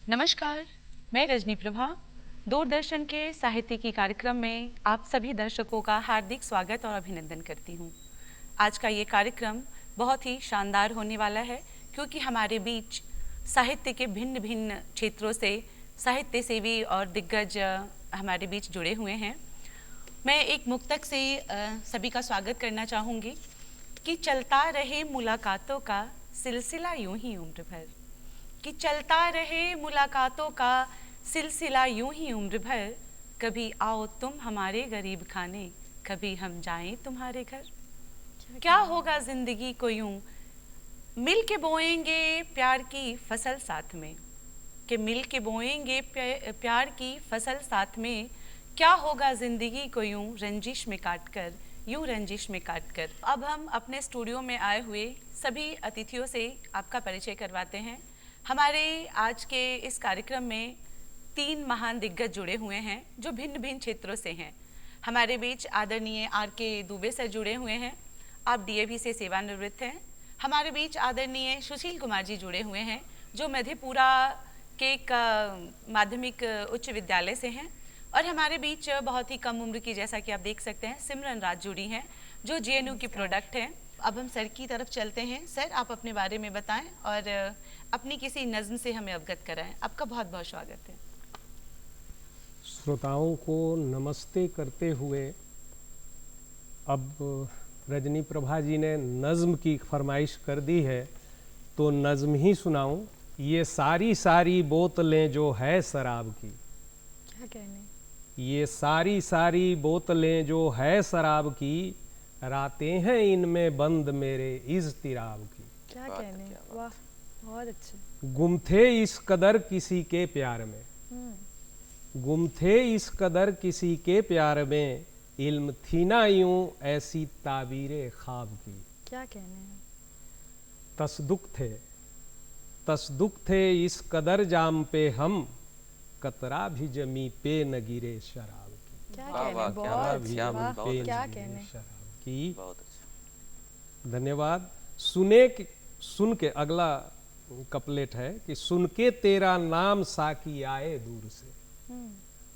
नमस्कार, मैं रजनी प्रभा। दूरदर्शन के साहित्यिकी कार्यक्रम में आप सभी दर्शकों का हार्दिक स्वागत और अभिनंदन करती हूँ। आज का ये कार्यक्रम बहुत ही शानदार होने वाला है क्योंकि हमारे बीच साहित्य के भिन्न भिन्न क्षेत्रों से साहित्य सेवी और दिग्गज हमारे बीच जुड़े हुए हैं। मैं एक मुक्तक से सभी का स्वागत करना चाहूँगी कि चलता रहे मुलाकातों का सिलसिला यूं ही उम्र भर, कि चलता रहे मुलाकातों का सिलसिला यूं ही उम्र भर। कभी आओ तुम हमारे गरीब खाने, कभी हम जाएं तुम्हारे घर। क्या होगा जिंदगी को यूं मिल के बोएंगे प्यार की फसल साथ में, कि मिल के बोएंगे प्यार की फसल साथ में। क्या होगा जिंदगी को यूं रंजिश में काट कर, यूं रंजिश में काट कर। अब हम अपने स्टूडियो में आए हुए सभी अतिथियों से आपका परिचय करवाते हैं। हमारे आज के इस कार्यक्रम में 3 महान दिग्गज जुड़े हुए हैं जो भिन्न भिन्न क्षेत्रों से हैं। हमारे बीच आदरणीय आर.के. दुबे सर जुड़े हुए हैं, आप डीएवी से सेवानिवृत्त हैं। हमारे बीच आदरणीय सुशील कुमार जी जुड़े हुए हैं जो मधेपुरा के एक माध्यमिक उच्च विद्यालय से हैं। और हमारे बीच बहुत ही कम उम्र की, जैसा कि आप देख सकते हैं, सिमरन राज जुड़ी हैं जो जेएनयू की प्रोडक्ट हैं। अब हम सर की तरफ चलते हैं। सर, आप अपने बारे में बताएं और अपनी किसी नज्म से हमें अवगत कराएं। आपका बहुत बहुत स्वागत है। श्रोताओं को नमस्ते करते हुए अब रजनी प्रभा जी ने नज्म की फरमाइश कर दी है तो नज्म ही सुनाऊं। ये सारी सारी बोतलें जो है शराब की, क्या कहने, ये सारी सारी बोतलें जो है शराब की, रातें हैं इनमें बंद मेरे इज़्तिराब की। क्या कहने, वाह, बहुत अच्छे। गुम थे इस कदर किसी के प्यार में, गुम थे इस कदर किसी के प्यार में, इल्म थी ना यूं ऐसी ताबीरे ख्वाब की। क्या कहने, तसदुक थे इस कदर जाम पे हम, कतरा भी जमी पे न गिरे शराब की। क्या कहने, बहुत अच्छे, वाह, क्या कहने, शराब की। धन्यवाद। सुन के अगला कपलेट है कि सुन के तेरा नाम साकी आए दूर से,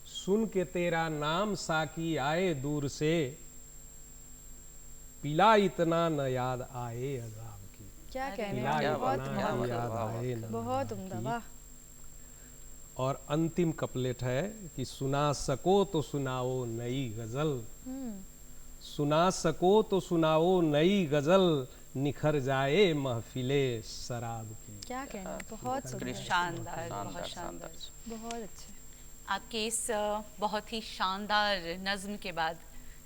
सुन के तेरा नाम साकी आए दूर से, पिला इतना न याद आए अज़ाब की। क्या कहने, पिला बहुत इतना न याद आए न बहुत अज़ाब उम्दा, की। वाह। और अंतिम कपलेट है कि सुना सको तो सुनाओ नई गजल, सुना सको तो सुनाओ नई गजल, निखर जाए महफिले शराब की। क्या कहने, बहुत सुंदर, शानदार, बहुत शानदार। बहुत अच्छे। आपके इस बहुत ही शानदार नज्म के बाद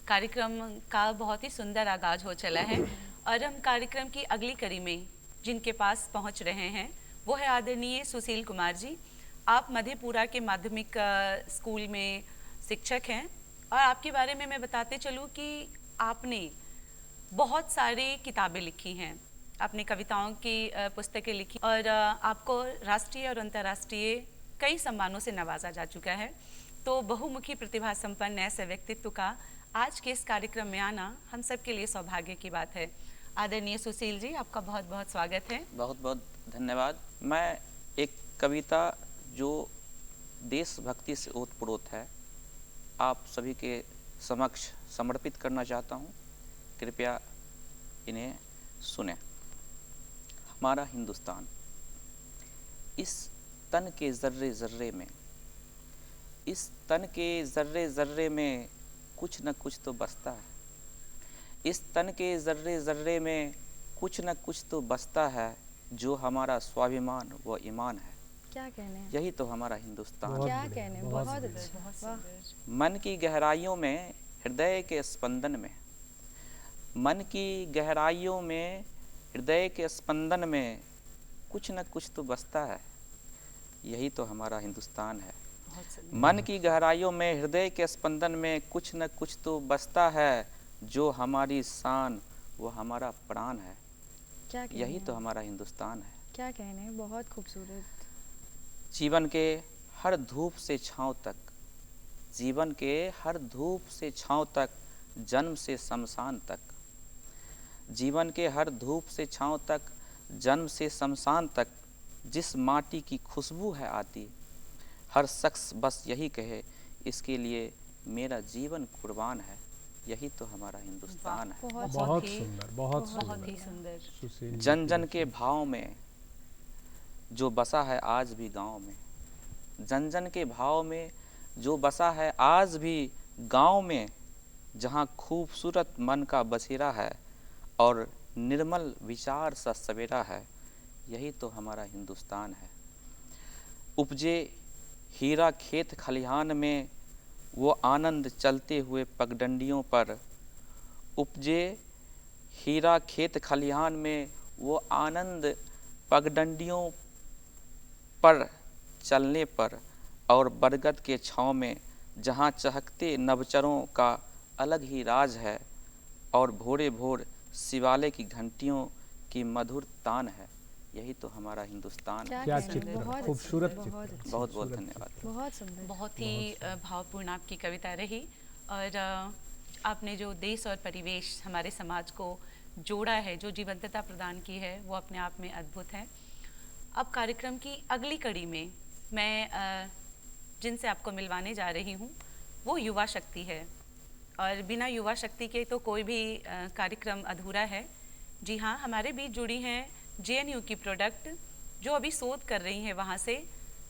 कार्यक्रम का बहुत ही सुंदर आगाज हो चला है और हम कार्यक्रम की अगली कड़ी में जिनके पास पहुंच रहे हैं वो है आदरणीय सुशील कुमार जी। आप मधेपुरा के माध्यमिक स्कूल में शिक्षक हैं और आपके बारे में मैं बताते चलूँ कि आपने बहुत सारी किताबें लिखी हैं, आपने कविताओं की पुस्तकें लिखी और आपको राष्ट्रीय और अंतर्राष्ट्रीय कई सम्मानों से नवाजा जा चुका है। तो बहुमुखी प्रतिभा संपन्न ऐसे व्यक्तित्व का आज के इस कार्यक्रम में आना हम सब के लिए सौभाग्य की बात है। आदरणीय सुशील जी, आपका बहुत बहुत स्वागत है। बहुत बहुत धन्यवाद। मैं एक कविता जो देशभक्ति से ओतप्रोत है आप सभी के समक्ष समर्पित करना चाहता हूँ। कृपया इन्हें सुने। हमारा हिंदुस्तान इस तन के ज़र्रे ज़र्रे में, इस तन के ज़र्रे ज़र्रे में कुछ न कुछ तो बसता है, इस तन के ज़र्रे ज़र्रे में कुछ न कुछ तो बसता है, जो हमारा स्वाभिमान व ईमान है। क्या कहने, यही तो हमारा हिंदुस्तान। क्या कहने, बहुत अच्छे, वाह। मन की गहराइयों में, हृदय के स्पंदन में, मन की गहराइयों में, हृदय के स्पंदन में कुछ न कुछ तो बसता है, यही तो हमारा हिंदुस्तान है। मन की गहराइयों में, हृदय के स्पंदन में कुछ न कुछ तो बसता है, जो हमारी शान वो हमारा प्राण है, क्या कहने, यही तो हमारा हिंदुस्तान है। क्या कहने, बहुत खूबसूरत। जीवन के हर धूप से छाँव तक, जीवन के हर धूप से छाँव तक, जन्म से शमशान तक, जीवन के हर धूप से छाँव तक, जन्म से शमशान तक, जिस माटी की खुशबू है आती, हर शख्स बस यही कहे इसके लिए मेरा जीवन कुर्बान है। यही तो हमारा हिंदुस्तान है। बहुत बहुत ही- सुंदर, बहुत बहुत ही सुंदर। सुंदर। सुशील जी जन की जन के भाव में जो बसा है आज भी गांव में, जन जन के भाव में जो बसा है आज भी गांव में, जहां खूबसूरत मन का बसेरा है और निर्मल विचार सा सवेरा है। यही तो हमारा हिंदुस्तान है। उपजे हीरा खेत खलिहान में वो आनंद चलते हुए पगडंडियों पर, उपजे हीरा खेत खलिहान में वो आनंद पगडंडियों पर चलने पर, और बरगद के छाँव में जहाँ चहकते नवचरों का अलग ही राज है, और भोरे भोर शिवालय की घंटियों की मधुर तान है। यही तो हमारा हिंदुस्तान है। क्या कहने, चित्र, बहुत खूबसूरत अच्छा, चित्र। बहुत अच्छा, बहुत बहुत धन्यवाद। बहुत सुंदर। बहुत ही भावपूर्ण आपकी कविता रही। और आपने जो देश और परिवेश हमारे समाज को जोड़ा है, जो जीवंतता प्रदान की है, वो अपने आप में अद्भुत है। अब कार्यक्रम की अगली कड़ी में मैं जिनसे आपको मिलवाने जा रही हूँ वो युवा शक्ति है, और बिना युवा शक्ति के तो कोई भी कार्यक्रम अधूरा है। जी हाँ, हमारे बीच जुड़ी हैं JNU की प्रोडक्ट जो अभी शोध कर रही हैं वहाँ से,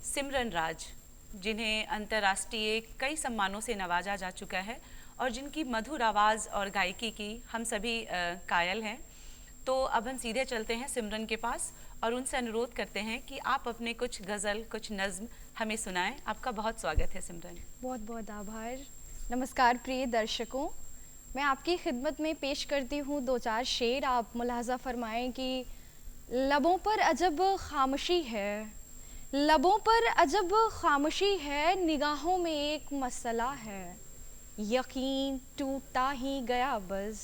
सिमरन राज, जिन्हें अंतर्राष्ट्रीय कई सम्मानों से नवाजा जा चुका है और जिनकी मधुर आवाज़ और गायकी की हम सभी कायल हैं। तो अब हम सीधे चलते हैं सिमरन के पास और उनसे अनुरोध करते हैं कि आप अपने कुछ गज़ल, कुछ नज़्म हमें सुनाएं। आपका बहुत स्वागत है सिमरन। बहुत बहुत आभार। नमस्कार प्रिय दर्शकों, मैं आपकी खिदमत में पेश करती हूँ दो चार शेर। आप मुलाहजा फरमाएं कि लबों पर अजब खामोशी है, लबों पर अजब खामोशी है, निगाहों में एक मसला है, यकीन टूटता ही गया बस,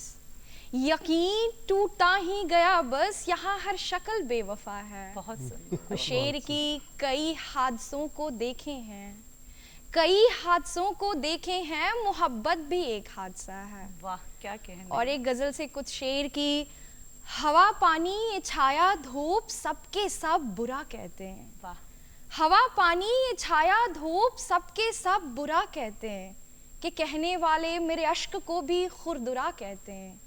यकीन टूटता ही गया बस, यहाँ हर शक्ल बेवफा है। बहुत सुंदर। शेर की कई हादसों को देखे हैं, कई हादसों को देखे हैं, मोहब्बत भी एक हादसा है। वाह, क्या कहने। और एक गजल से कुछ शेर की, हवा पानी ये छाया धूप सबके सब बुरा कहते हैं, वाह, हवा पानी ये छाया धूप सबके सब बुरा कहते हैं, कि कहने वाले मेरे अश्क को भी खुरदुरा कहते हैं।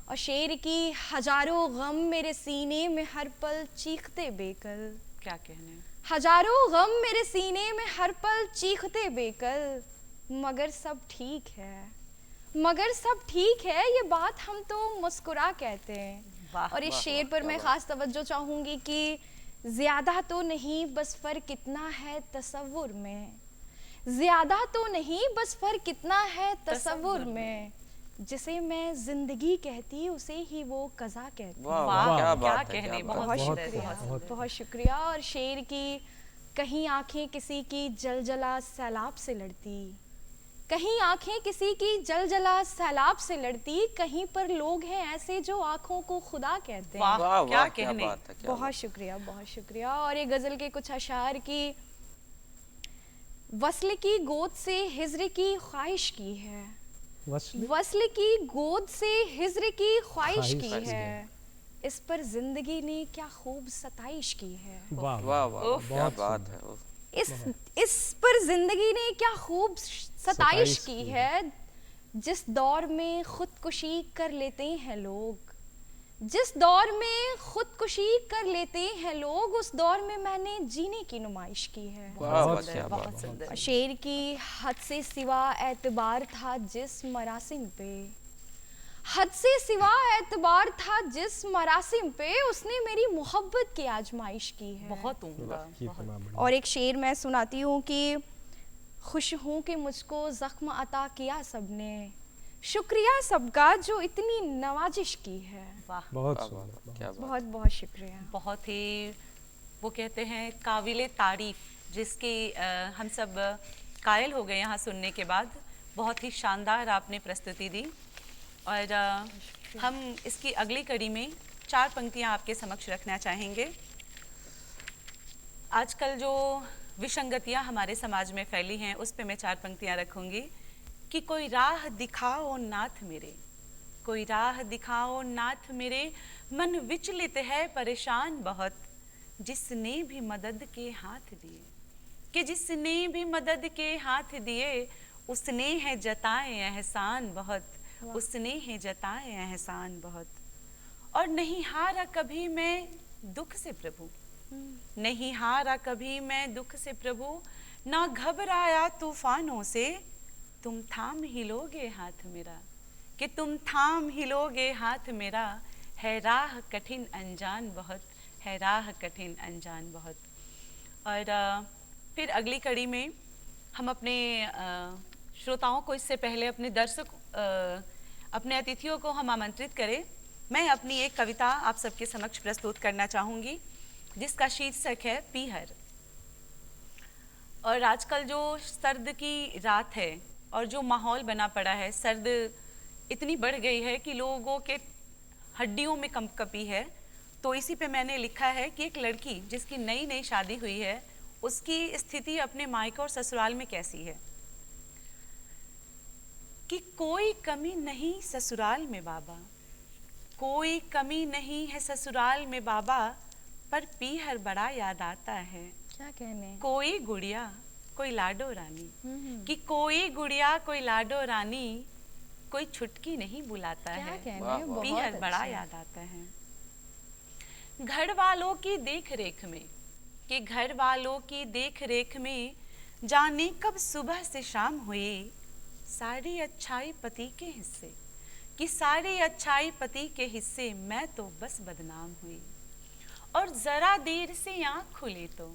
और शेर की, हजारों गम मेरे सीने में हर पल चीखते बेकल, क्या कहने। हजारों गम मेरे सीने में हर पल चीखते बेकल, मगर सब ठीक है, मगर सब ठीक है, ये बात हम तो मुस्कुरा कहते हैं। वाह, और इस वाह, शेर वाह, पर क्या मैं बात। खास तवज्जो चाहूँगी कि ज़्यादा तो नहीं बस फ़र्क कितना है तसव्वुर में, ज़्यादा तो नहीं बस फ़र्क कितना है तसव्वुर में, जिसे मैं ज़िंदगी कहती उसे ही वो कज़ा कहती। वाह वाह, वाह, क्या क्या बात है, कहने, क्या बहुत बात है। बहुत सुंदर, शुक्रिया, बहुत सुंदर। बहुत शुक्रिया। और शेर की, कहीं आंखें किसी की जलजला सैलाब से लड़ती, कहीं आंखें किसी की जलजला सैलाब से लड़ती, कहीं पर लोग हैं ऐसे जो आंखों को खुदा कहते हैं। वाह, वाह क्या वाह, क्या कहने। बात है, क्या बहुत बात शुक्रिया, बहुत शुक्रिया। और ये गज़ल के कुछ अशार की, वस्ल की गोद से हिज्र की ख्वाहिश की है, वस्ल वस्ल की गोद से हिज्र की ख्वाहिश की ख्वाहिश है, इस पर जिंदगी ने क्या खूब सताइश की है, वाह वाह वाह, उफ, क्या बहुत बात सुंदर। है। उफ। इस पर जिंदगी ने क्या खूब सताइश की है, जिस दौर में खुदकुशी कर लेते हैं लोग, जिस दौर में खुदकुशी कर लेते हैं लोग, उस दौर में मैंने जीने की नुमाइश की है। वाह वाह, बहुत क्या सुंदर, बात बहुत सुंदर। शेर की, हद से सिवा एतबार था जिस मरासिम पे, हद से सिवा एतबार था जिस मरासिम पे, उसने मेरी मोहब्बत की आजमाइश की है। बहुत उम्दा, कितना बहुत। बढ़िया। और एक शेर मैं सुनाती हूँ कि खुश हूँ कि मुझको ज़ख्म अता किया सबने, शुक्रिया सबका जो इतनी नवाजिश की है। वाह, बहुत वाह, सुंदर, वाह, क्या बात। बहुत बहुत शुक्रिया। बहुत ही, वो कहते हैं काबिले तारीफ, जिसकी हम सब कायल हो गए यहाँ सुनने के बाद। बहुत ही शानदार आपने प्रस्तुति दी। और हम इसकी अगली कड़ी में 4 पंक्तियाँ आपके समक्ष रखना चाहेंगे। आजकल जो विसंगतियाँ हमारे समाज में फैली हैं, उस पे मैं 4 पंक्तियाँ रखूँगी कि कोई राह दिखाओ नाथ मेरे, कोई राह दिखाओ नाथ मेरे, मन विचलित है परेशान बहुत, जिसने भी मदद के हाथ दिए, कि जिसने भी मदद के हाथ दिए, उसने है जताए एहसान बहुत, उसने है जताए एहसान बहुत। और नहीं हारा कभी मैं दुख से प्रभु, नहीं हारा कभी मैं दुख से प्रभु, ना घबराया तूफानों से, तुम थाम ही लोगे हाथ मेरा, कि तुम थाम ही लोगे हाथ मेरा, है राह कठिन अनजान बहुत, है राह कठिन अनजान बहुत। और फिर अगली कड़ी में हम अपने श्रोताओं को, इससे पहले अपने अपने अतिथियों को हम आमंत्रित करें। मैं अपनी एक कविता आप सबके समक्ष प्रस्तुत करना चाहूँगी, जिसका शीर्षक है पीहर। और आजकल जो सर्द की रात है और जो माहौल बना पड़ा है, सर्द इतनी बढ़ गई है कि लोगों के हड्डियों में कंपकपी है। तो इसी पे मैंने लिखा है कि एक लड़की जिसकी नई नई शादी हुई है, उसकी स्थिति अपने मायके और ससुराल में कैसी है। कि कोई कमी नहीं ससुराल में बाबा, कोई कमी नहीं है ससुराल में बाबा, पर पीहर बड़ा याद आता है। क्या कहने, कोई गुड़िया कोई लाडो रानी, कि कोई गुड़िया कोई लाडो रानी, कोई छुटकी नहीं बुलाता क्या है। कहने, वाह, वाह। पीहर बहुत बड़ा अच्छा। याद आता है। घर वालों की देख रेख में, कि घर वालों की देख रेख में, जाने कब सुबह से शाम हुई, सारी अच्छाई पति के हिस्से, कि सारी अच्छाई पति के हिस्से, मैं तो बस बदनाम हुई। और जरा देर से आँख खुले तो,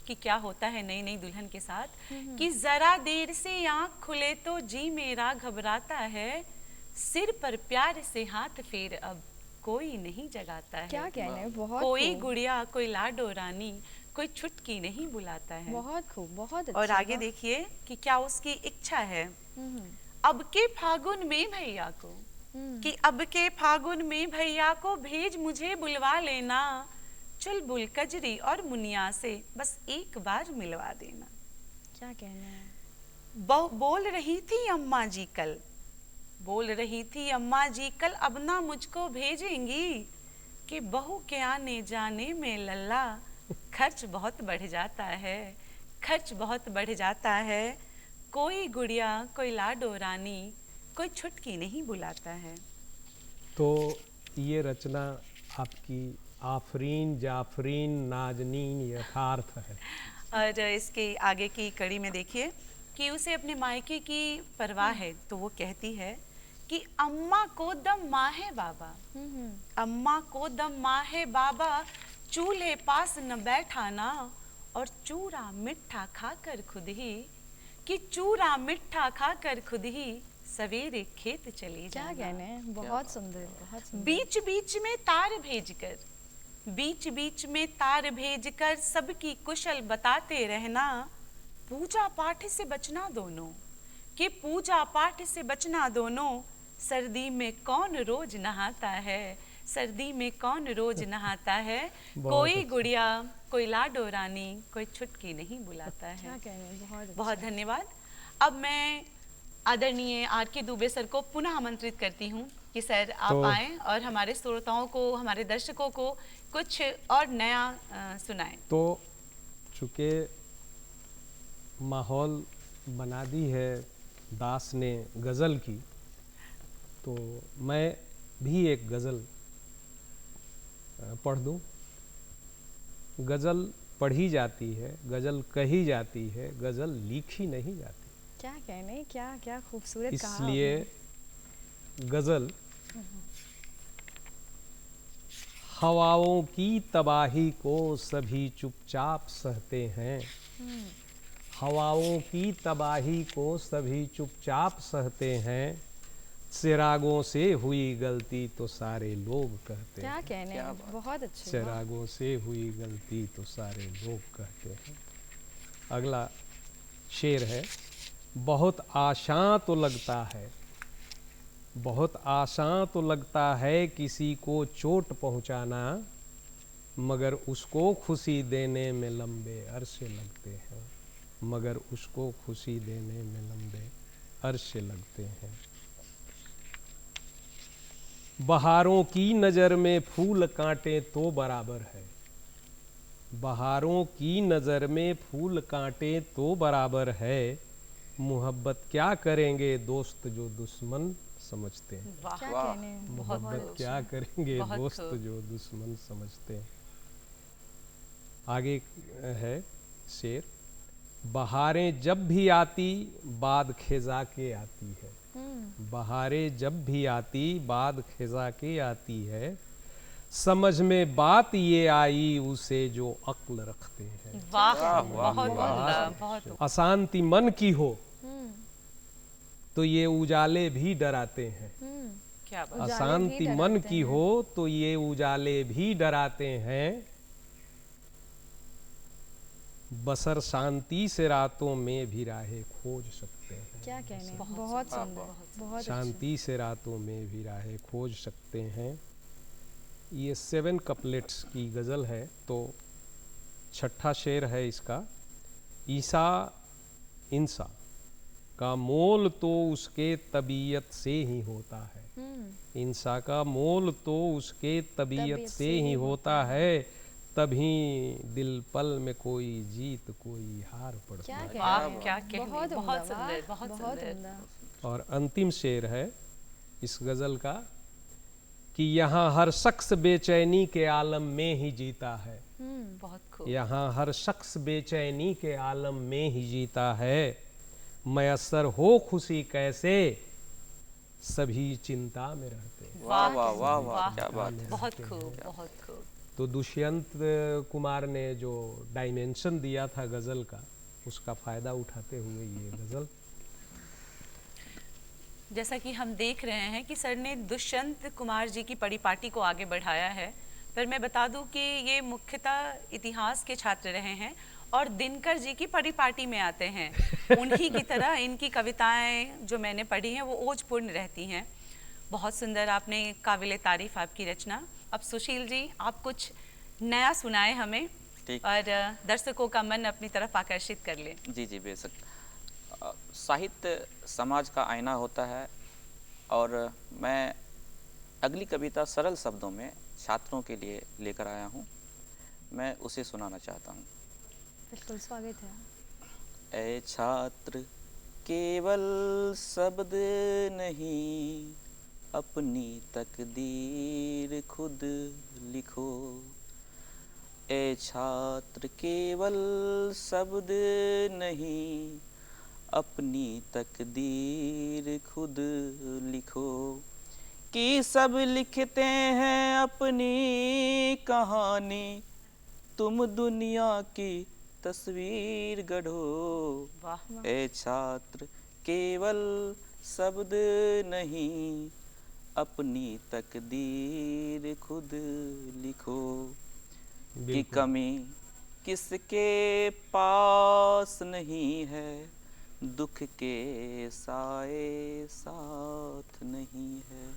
कि क्या होता है नई नई दुल्हन के साथ, कि जरा देर से आँख खुले तो जी मेरा घबराता है, सिर पर प्यार से हाथ फेर अब कोई नहीं जगाता है। क्या कहने, बहुत कोई खूब, गुड़िया कोई लाडो रानी, कोई छुटकी नहीं बुलाता है। बहुत खूब, बहुत अच्छा। और आगे देखिए कि क्या उसकी इच्छा है। अब के फागुन में भैया को, कि अब के फागुन में भैया को भेज मुझे बुलवा लेना, चुलबुल कजरी और मुनिया से बस एक बार मिलवा देना। क्या कहना है, बोल रही थी अम्मा जी कल, बोल रही थी अम्मा जी कल, अब ना मुझको भेजेंगी, कि बहू के आने जाने में लल्ला खर्च बहुत बढ़ जाता है, खर्च बहुत बढ़ जाता है। कोई गुड़िया कोई लाडो रानी, कोई छुटकी नहीं बुलाता है। तो ये रचना आपकी आफरीन जाफरीन नाजनीन यथार्थ है। और इसके आगे की कड़ी में देखिए कि उसे अपने मायके की परवाह है, तो वो कहती है कि अम्मा को दम माँ है बाबा, अम्मा को दम माँ है बाबा, चूल्हे पास न बैठाना, और चूरा मिठा खाकर खुद ही, कि चूरा मिठा खाकर खुद ही सवेरे खेत चली क्या जाना। कहने, बहुत सुंदर, बहुत सुंदर। बीच बीच में तार भेजकर, बीच बीच में तार भेजकर सबकी कुशल बताते रहना, पूजा पाठ से बचना दोनों, कि पूजा पाठ से बचना दोनों, सर्दी में कौन रोज नहाता है, सर्दी में कौन रोज नहाता है। कोई अच्छा। गुड़िया कोई लाडो रानी, कोई छुटकी नहीं बुलाता क्या है। कहने, बहुत अच्छा। बहुत धन्यवाद। अब मैं आदरणीय आर.के. दुबे सर को पुनः आमंत्रित करती हूँ कि सर आप तो- आएं और हमारे श्रोताओं को, हमारे दर्शकों को कुछ और नया सुनाएं। तो चूँकि माहौल बना दी है दास ने गज़ल की, तो मैं भी एक गज़ल पढ़ दूँ। गज़ल पढ़ी जाती है, गज़ल कही जाती है, गज़ल लिखी नहीं जाती। क्या कहने, क्या क्या खूबसूरत कहा इसलिए आपने। गज़ल हवाओं की तबाही को सभी चुपचाप सहते हैं, हवाओं की तबाही को सभी चुपचाप सहते हैं, चिरागों से हुई गलती तो सारे लोग कहते क्या हैं, कहने, क्या बात। बहुत अच्छे। चिरागों से हुई गलती तो सारे लोग कहते हैं। अगला शेर है, बहुत आसान तो लगता है, बहुत आसान तो लगता है किसी को चोट पहुंचाना, मगर उसको खुशी देने में लंबे अरसे लगते हैं, मगर उसको खुशी देने में लंबे अरसे लगते हैं। बहारों की नज़र में फूल कांटे तो बराबर है, बहारों की नज़र में फूल कांटे तो बराबर है, मोहब्बत क्या करेंगे दोस्त जो दुश्मन समझते हैं। वाह, क्या वाह। कहने हैं, बहुत मोहब्बत अच्छे। क्या करेंगे बहुत दोस्त खूब। जो दुश्मन समझते हैं। आगे है शेर, बहारें जब भी आती बाद खिजा के आती है। बहारें जब भी आती बाद खिजा के आती है, समझ में बात ये आई उसे जो अक्ल रखते हैं। वाह, वाह, बहुत वाह। उम्दा, बहुत अशांति मन की हो तो ये उजाले भी डराते हैं। क्या बात। उजाले भी अशांति मन डराते की हैं। हो तो ये उजाले भी डराते हैं, बसर शांति से रातों में भी राहें खोज सकते हैं। क्या कहने हैं, बहुत सुंदर, बहुत अच्छे। शांति से रातों में भी राहें खोज सकते हैं। ये 7 कपलेट्स की गज़ल है। तो छठा शेर है इसका, ईसा इंसा का मोल तो उसके तबीयत से ही होता है। इंसा का मोल तो उसके तबीयत से ही होता है, तभी दिल पल में कोई जीत कोई हार पड़ता क्या है। कहने वाह, हैं, क्या कहने, बहुत बहुत उम्दा, सुंदर, वाह, बहुत बहुत सुंदर। उम्दा। और अंतिम शेर है इस गज़ल का कि यहाँ हर शख्स बेचैनी के आलम में ही जीता है। बहुत खूब। यहाँ हर शख्स बेचैनी के आलम में ही जीता है, मयस्सर हो खुशी कैसे सभी चिंता में रहते हैं। वाह वाह वाह वाह, वाह, क्या बात है। बहुत खूब, बहुत खूब। तो दुष्यंत कुमार ने जो डायमेंशन दिया था गज़ल का, उसका फ़ायदा उठाते हुए ये गज़ल। जैसा कि हम देख रहे हैं कि सर ने दुष्यंत कुमार जी की परिपाटी को आगे बढ़ाया है, पर मैं बता दूं कि ये मुख्यतः इतिहास के छात्र रहे हैं और दिनकर जी की परिपाटी में आते हैं। उन्हीं की तरह इनकी कविताएं जो मैंने पढ़ी हैं वो ओजपूर्ण रहती हैं। बहुत सुंदर, आपने काबिले तारीफ आपकी रचना। अब सुशील जी, आप कुछ नया सुनाए हमें ठीक। और दर्शकों का मन अपनी तरफ आकर्षित कर ले। जी जी, बेशक। साहित्य समाज का आईना होता है और मैं अगली कविता सरल शब्दों में छात्रों के लिए लेकर आया हूँ। मैं उसे सुनाना चाहता हूँ। बिल्कुल, स्वागत है। ऐ छात्र, केवल शब्द नहीं, अपनी तकदीर खुद लिखो। ऐ छात्र, केवल शब्द नहीं, अपनी तकदीर खुद लिखो। कि सब लिखते हैं अपनी कहानी, तुम दुनिया की तस्वीर गढ़ो। वाह, ए छात्र, केवल शब्द नहीं, अपनी तकदीर खुद लिखो। कि बिल्कुल। कमी किसके पास नहीं है, दुख के साए साथ नहीं है।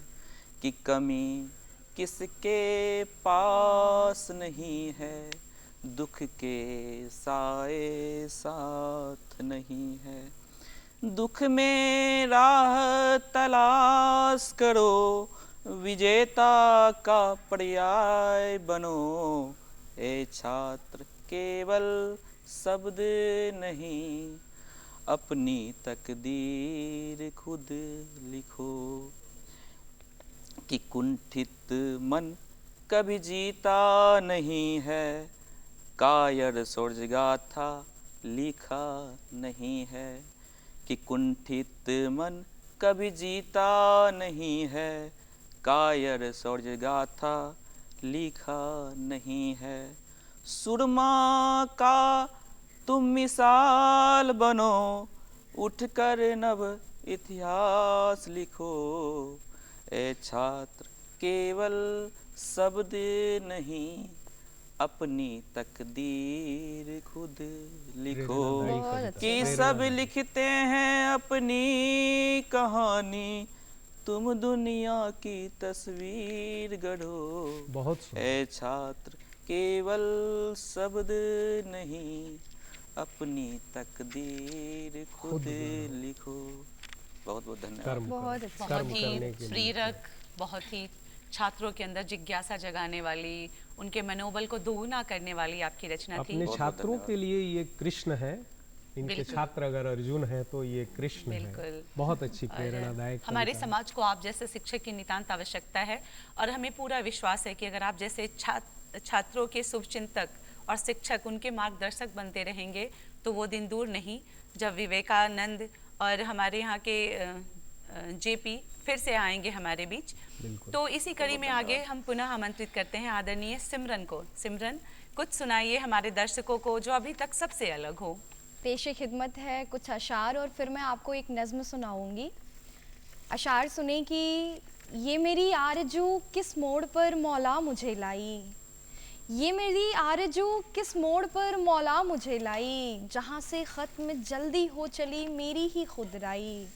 कि कमी किसके पास नहीं है, दुख के साए साथ नहीं है। दुख में राह तलाश करो, विजेता का पर्याय बनो। ए छात्र, केवल शब्द नहीं, अपनी तकदीर खुद लिखो। कि कुंठित मन कभी जीता नहीं है, कायर स्वर्गगाथा लिखा नहीं है। कि कुंठित मन कभी जीता नहीं है, कायर स्वर्गगाथा लिखा नहीं है। सुरमा का तुम मिसाल बनो, उठकर नव इतिहास लिखो। ए छात्र, केवल शब्द नहीं, अपनी तकदीर खुद लिखो। बहुत अच्छा। कि सब लिखते हैं अपनी कहानी, तुम दुनिया की तस्वीर गढ़ो। बहुत सुंदर। ए छात्र, केवल शब्द नहीं, अपनी तकदीर खुद लिखो। बहुत बहुत धन्यवाद। कर्म बहुत करो, अच्छा। कर्म बहुत करने ही के लिए। प्रेरक, बहुत ही छात्रों के अंदर जिज्ञासा जगाने वाली, उनके मनोबल को दोगुना करने वाली आपकी रचना थी। अपने बहुत छात्रों धन्यवाद। के लिए ये कृष्ण है, इनके बिल्कुल। छात्र अगर अर्जुन है तो ये कृष्ण है। बिल्कुल। बहुत अच्छी और प्रेरणादायक हमारे कविता है। समाज को आप जैसे शिक्षक की नितांत आवश्यकता है और हमें पूरा विश्वास है कि अगर आप जैसे छात्रों के शुभचिंतक और शिक्षक उनके मार्गदर्शक बनते रहेंगे तो वो दिन दूर नहीं जब विवेकानंद और हमारे यहाँ के जेपी फिर से आएंगे हमारे बीच। बिल्कुल। तो इसी कड़ी में आगे हम पुनः आमंत्रित करते हैं आदरणीय सिमरन को। सिमरन, कुछ सुनाइए हमारे दर्शकों को जो अभी तक सबसे अलग हो। पेशे खिदमत है कुछ अशार और फिर मैं आपको एक नज़्म सुनाऊंगी। अशार सुने कि ये मेरी आरज़ू किस मोड़ पर मौला मुझे लाई, ये मेरी आरज़ू किस मोड़ पर मौला मुझे लाई, जहाँ से ख़त्म जल्दी हो चली मेरी ही खुदराई,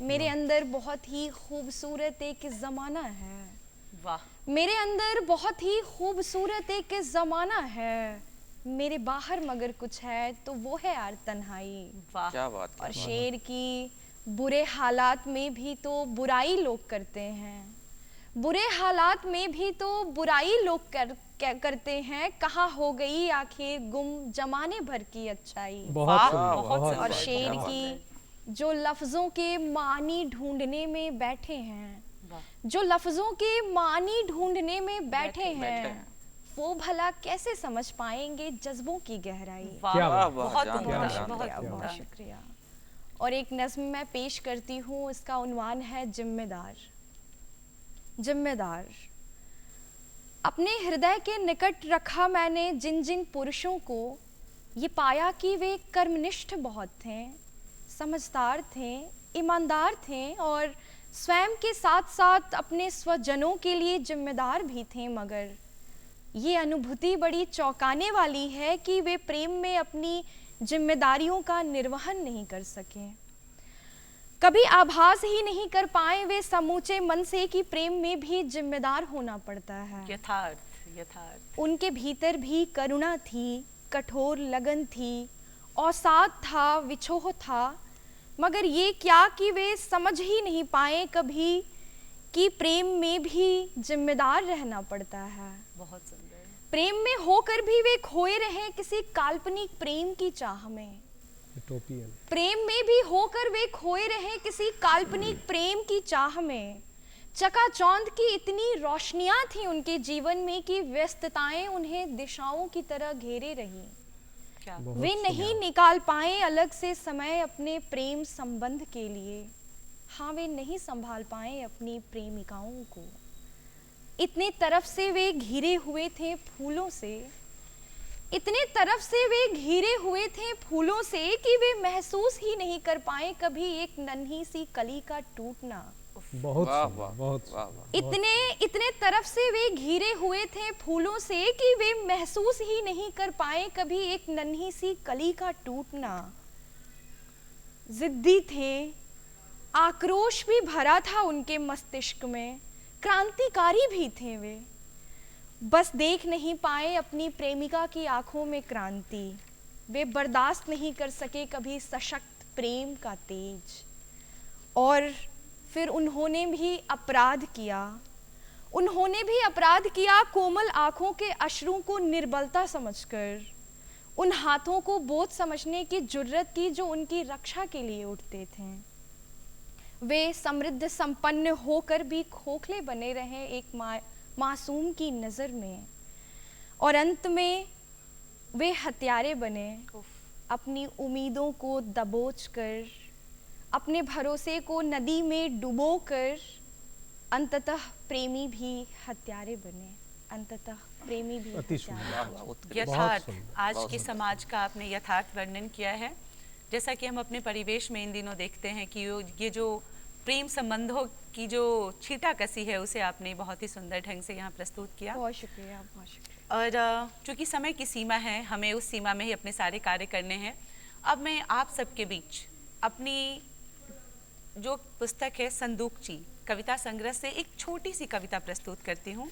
मेरे अंदर बहुत ही खूबसूरत एक ज़माना है, वाह, मेरे अंदर बहुत ही खूबसूरत एक ज़माना है, मेरे बाहर मगर कुछ है तो वो है यार तन्हाई। वाह। क्या बात, क्या और बात। शेर की बुरे हालात में भी तो बुराई लोग करते हैं, बुरे हालात में भी तो बुराई लोग करते हैं, कहाँ हो गई आखिर गुम जमाने भर की अच्छाई। बहुत वाह, सुंदर, बहुत बहुत सुंदर। और सुंदर। शेर क्या बात की जो लफ्ज़ों के मानी ढूंढने में बैठे हैं, वाह। जो लफ्ज़ों के मानी ढूंढने में बैठे बैठे हैं, वो भला कैसे समझ पाएंगे जज्बों की गहराई। वाह, क्या बात, बहुत जानदार, उम्दा, जानदार, बहुत क्या बहुत उम्दा। शुक्रिया। और एक नज़्म मैं पेश करती हूँ, इसका उन्वान है जिम्मेदार। जिम्मेदार। अपने हृदय के निकट रखा मैंने जिन जिन पुरुषों को, ये पाया कि वे कर्मनिष्ठ बहुत थे, समझदार थे, ईमानदार थे और स्वयं के साथ साथ अपने स्वजनों के लिए जिम्मेदार भी थे, मगर ये अनुभूति बड़ी चौंकाने वाली है कि वे प्रेम में अपनी जिम्मेदारियों का निर्वहन नहीं कर सके। कभी आभास ही नहीं कर पाए वे समूचे मन से कि प्रेम में भी जिम्मेदार होना पड़ता है। यथार्थ, यथार्थ। उनके भीतर भी करुणा थी, कठोर लगन थी, अवसाद था, विछोह था, मगर ये क्या कि वे समझ ही नहीं पाए कभी कि प्रेम में भी जिम्मेदार रहना पड़ता है। बहुत सुंदर। प्रेम में होकर भी वे खोए रहे किसी काल्पनिक प्रेम की चाह में। यूटोपियन। प्रेम में भी होकर वे खोए रहे किसी काल्पनिक प्रेम की चाह में। चकाचौंध की इतनी रोशनियां थी उनके जीवन में कि व्यस्तताएं उन्हें दिशाओं की तरह घेरे रही। क्या बहुत वे नहीं निकाल पाए अलग से समय अपने प्रेम संबंध के लिए। हाँ, वे नहीं संभाल पाए अपनी प्रेमिकाओं को। इतने तरफ से वे घिरे हुए थे फूलों से, इतने तरफ से वे घिरे हुए थे फूलों से कि वे महसूस ही नहीं कर पाए कभी एक नन्ही सी कली का टूटना। बहुत वाह, सुंदर, वाह, बहुत वाह, सुंदर। वाह। इतने तरफ से वे घिरे हुए थे फूलों से कि वे महसूस ही नहीं कर पाए कभी एक नन्ही सी कली का टूटना। जिद्दी थे, आक्रोश भी भरा था उनके मस्तिष्क में, क्रांतिकारी भी थे वे। बस देख नहीं पाए अपनी प्रेमिका की आंखों में क्रांति। वे बर्दाश्त नहीं कर सके कभी सशक्त प्रेम का तेज। और फिर उन्होंने भी अपराध किया, उन्होंने भी अपराध किया कोमल आंखों के अश्रु को निर्बलता समझकर, उन हाथों को बोझ समझने की जुर्रत की जो उनकी रक्षा के लिए उठते थे। वे समृद्ध संपन्न होकर भी खोखले बने रहे एक मासूम की नज़र में, और अंत में वे हत्यारे बने, अपनी उम्मीदों को दबोच कर, अपने भरोसे को नदी में डुबो कर, अंततः प्रेमी भी हत्यारे बने, अंततः प्रेमी भी अति हत्यारे सुंदर। बने। बहुत उत्कृष्ट। यथार्थ सुंदर, आज बहुत के सुंदर। समाज का आपने यथार्थ वर्णन किया है। जैसा कि हम अपने परिवेश में इन दिनों देखते हैं कि ये जो प्रेम संबंधों की जो छींटाकसी है उसे आपने बहुत ही सुंदर ढंग से यहाँ प्रस्तुत किया। बहुत शुक्रिया, बहुत शुक्रिया। और चूंकि समय की सीमा है, हमें उस सीमा में ही अपने सारे कार्य करने हैं। अब मैं आप सबके बीच अपनी जो पुस्तक है संदूकची कविता संग्रह से एक छोटी सी कविता प्रस्तुत करती हूँ,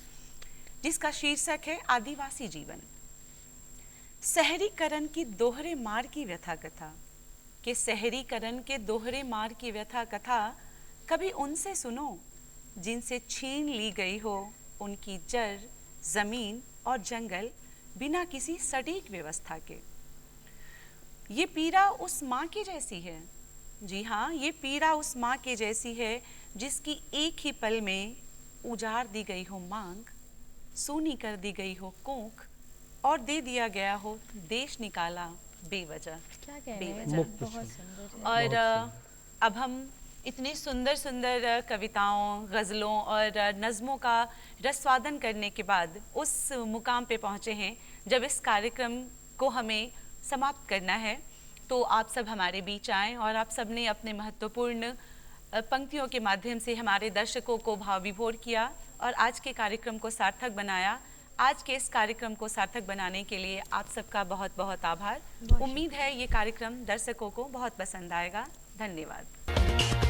जिसका शीर्षक है आदिवासी जीवन। शहरीकरण की दोहरे मार की व्यथा कथा, कि शहरीकरण के दोहरे मार की व्यथा कथा कभी उनसे सुनो जिनसे छीन ली गई हो उनकी जड़, जमीन और जंगल बिना किसी सटीक व्यवस्था के। ये पीड़ा उस माँ की जैसी है। जी हाँ, ये पीड़ा उस माँ के जैसी है जिसकी एक ही पल में उजाड़ दी गई हो मांग, सूनी कर दी गई हो कोख और दे दिया गया हो देश निकाला बेवजह। क्या कह रहे हैं बेवजह। सर, बहुत सुंदर है। और अब हम इतनी सुंदर सुंदर कविताओं, गज़लों और नज़मों का रसवादन करने के बाद उस मुकाम पे पहुँचे हैं जब इस कार्यक्रम को हमें समाप्त करना है। तो आप सब हमारे बीच आए और आप सब ने अपने महत्वपूर्ण पंक्तियों के माध्यम से हमारे दर्शकों को भाव विभोर किया और आज के कार्यक्रम को सार्थक बनाया। आज के इस कार्यक्रम को सार्थक बनाने के लिए आप सबका बहुत बहुत आभार। उम्मीद है ये कार्यक्रम दर्शकों को बहुत पसंद आएगा। धन्यवाद।